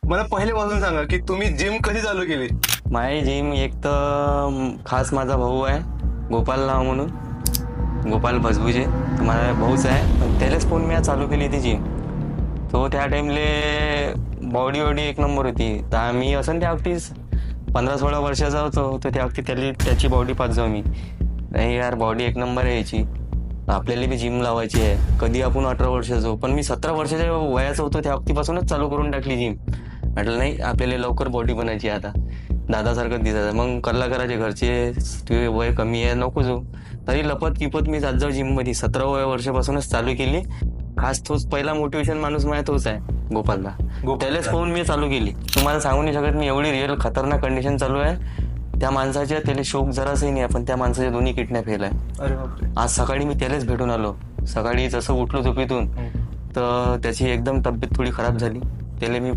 मला पहिल्यापासून सांगा की तुम्ही जिम कधी चालू केली? माझी जिम एक तर खास माझा भाऊ आहे गोपाल नाव म्हणून, गोपाल भसबुजे. माझा भाऊच आहे, पण त्यालाच फोन मी चालू केली ती जिम. तो त्या टाइमले बॉडी एक नंबर होती. तर मी असं त्या अगदी 15-16 वर्षाचा होतो, तर त्या अगदी त्याची बॉडी पाहत जाऊ मी. नाही यार, बॉडी एक नंबर आहे याची, आपल्याला बी जिम लावायची आहे. कधी आपण 18 वर्षाचो, पण मी 17 वर्षाच्या वयाचं होतो त्या अगदीपासूनच चालू करून टाकली जिम. म्हटलं नाही, आपल्याला लवकर बॉडी बनायची आता, दादासारखं दिसायचं. मग कल्ला करायचे घरचे, तुझे वय कमी आहे नको जाऊ. तरी लपत किपत मी जात जाऊ जिममध्ये. 17 वर्षापासूनच चालू केली. खास तोच पहिला मोटिवेशन माणूस माझ्या तोच आहे, गोपालदा. त्यालाच पाहून मी चालू केली. तुम्हाला सांगू नाही शकत मी, एवढी रिअल खतरनाक कंडिशन चालू आहे त्या माणसाच्या. त्याला शोक जरासही नाही, पण त्या माणसाच्या दोन्ही किडन्या फेल आहे. अरे बापरे. आज सकाळी मी त्यालाच भेटून आलो. सकाळी जसं उठलो झोपेतून तर त्याची एकदम तब्येत थोडी खराब झाली. त्याला मी